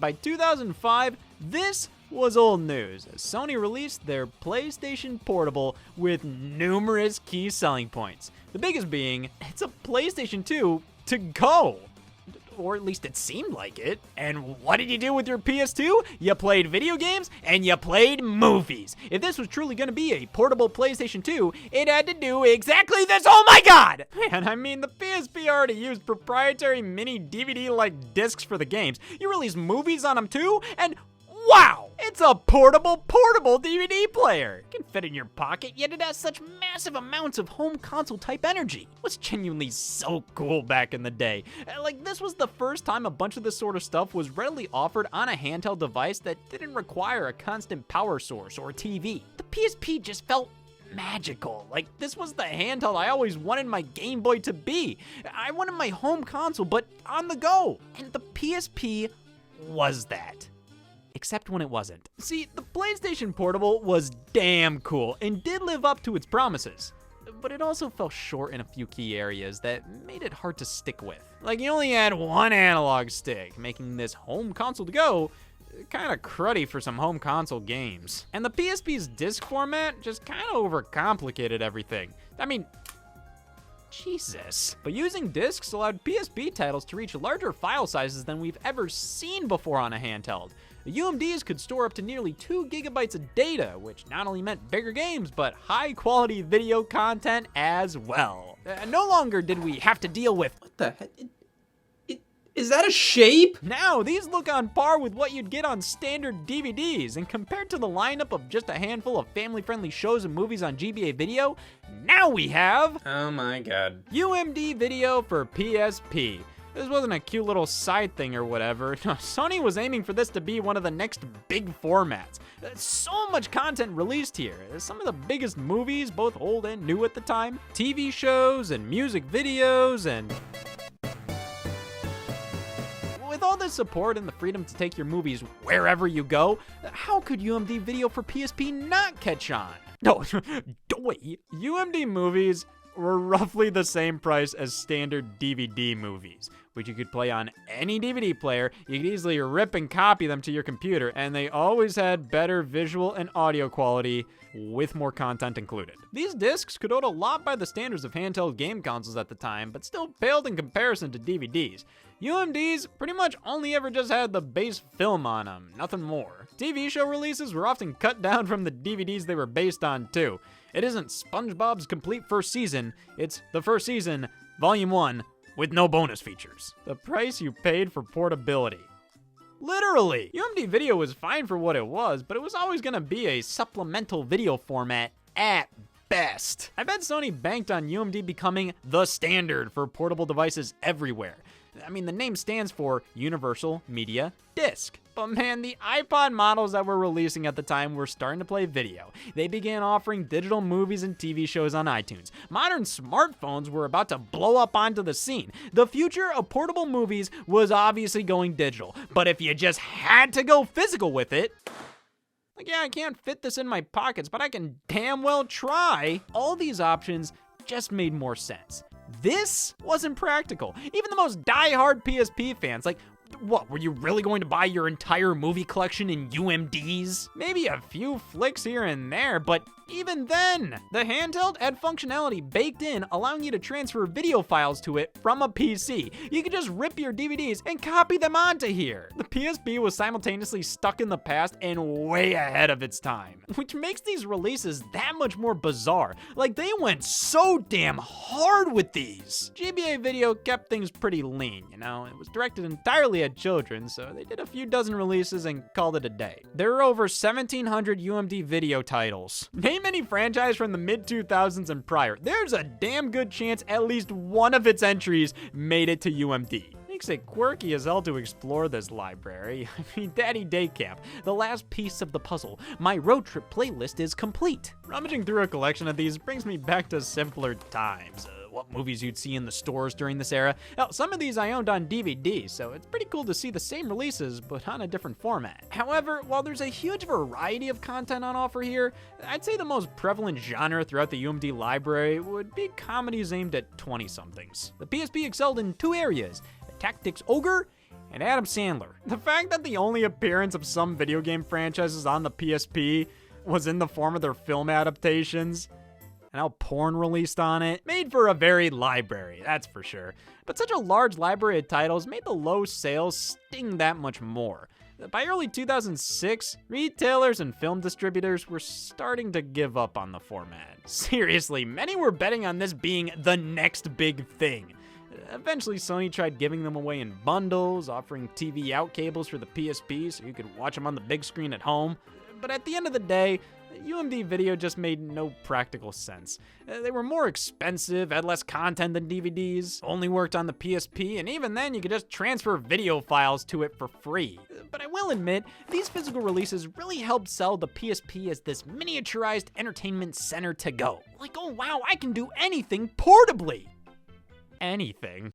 By 2005, this was old news, as Sony released their PlayStation Portable with numerous key selling points. The biggest being, it's a PlayStation 2 to go. Or at least it seemed like it. And what did you do with your PS2? You played video games and you played movies. If this was truly going to be a portable PlayStation 2, it had to do exactly this. Oh my god! Man, I mean, the PSP already used proprietary mini DVD-like discs for the games. You released movies on them too, and wow! It's a portable DVD player. It can fit in your pocket, yet it has such massive amounts of home console type energy. It was genuinely so cool back in the day. Like, this was the first time a bunch of this sort of stuff was readily offered on a handheld device that didn't require a constant power source or TV. The PSP just felt magical. Like, this was the handheld I always wanted my Game Boy to be. I wanted my home console, but on the go. And the PSP was that. Except when it wasn't. See, the PlayStation Portable was damn cool and did live up to its promises, but it also fell short in a few key areas that made it hard to stick with. Like, you only had one analog stick, making this home console to go kind of cruddy for some home console games. And the PSP's disc format just kind of overcomplicated everything. I mean, Jesus. But using discs allowed PSP titles to reach larger file sizes than we've ever seen before on a handheld. The UMDs could store up to nearly 2 gigabytes of data, which not only meant bigger games, but high quality video content as well. No longer did we have to deal with, What the heck? Is that a shape? now, these look on par with what you'd get on standard DVDs, and compared to the lineup of just a handful of family-friendly shows and movies on GBA Video, now we have Oh my god. UMD Video for PSP. This wasn't a cute little side thing or whatever. No, Sony was aiming for this to be one of the next big formats. So much content released here. Some of the biggest movies, both old and new at the time, TV shows and music videos, and with all this support and the freedom to take your movies wherever you go, how could UMD Video for PSP not catch on? No, wait. UMD movies were roughly the same price as standard DVD movies, which you could play on any DVD player. You could easily rip and copy them to your computer, and they always had better visual and audio quality with more content included. These discs could hold a lot by the standards of handheld game consoles at the time, but still paled in comparison to DVDs. UMDs pretty much only ever just had the base film on them, nothing more. TV show releases were often cut down from the DVDs they were based on too. It isn't SpongeBob's complete first season, it's the first season, volume 1, with no bonus features. The price you paid for portability. Literally! UMD Video was fine for what it was, but it was always gonna be a supplemental video format at best. I bet Sony banked on UMD becoming the standard for portable devices everywhere. I mean, the name stands for Universal Media Disc. But man, the iPod models that were releasing at the time were starting to play video. They began offering digital movies and TV shows on iTunes. Modern smartphones were about to blow up onto the scene. The future of portable movies was obviously going digital. But if you just had to go physical with it, like, yeah, I can't fit this in my pockets, but I can damn well try. All these options just made more sense. This wasn't practical. Even the most die-hard PSP fans, like, what, were you really going to buy your entire movie collection in UMDs? Maybe a few flicks here and there, but even then, the handheld had functionality baked in, allowing you to transfer video files to it from a PC. You could just rip your DVDs and copy them onto here. The PSP was simultaneously stuck in the past and way ahead of its time, which makes these releases that much more bizarre. Like, they went so damn hard with these. GBA Video kept things pretty lean, you know? It was directed entirely at children, so they did a few dozen releases and called it a day. There are over 1,700 UMD Video titles. Name any franchise from the mid-2000s and prior. There's a damn good chance at least one of its entries made it to UMD. Makes it quirky as hell to explore this library. I mean, Daddy Day Camp, the last piece of the puzzle. My road trip playlist is complete. Rummaging through a collection of these brings me back to simpler times. What movies you'd see in the stores during this era. Now, some of these I owned on DVD, so it's pretty cool to see the same releases, but on a different format. However, while there's a huge variety of content on offer here, I'd say the most prevalent genre throughout the UMD library would be comedies aimed at 20-somethings. The PSP excelled in two areas, Tactics Ogre and Adam Sandler. The fact that the only appearance of some video game franchises on the PSP was in the form of their film adaptations, and how porn released on it, made for a varied library, that's for sure. But such a large library of titles made the low sales sting that much more. By early 2006, retailers and film distributors were starting to give up on the format. Seriously, many were betting on this being the next big thing. Eventually, Sony tried giving them away in bundles, offering TV out cables for the PSP so you could watch them on the big screen at home. But at the end of the day, UMD video just made no practical sense. They were more expensive, had less content than DVDs, only worked on the PSP, and even then you could just transfer video files to it for free. But I will admit, these physical releases really helped sell the PSP as this miniaturized entertainment center to go. Like, oh wow, I can do anything portably. Anything.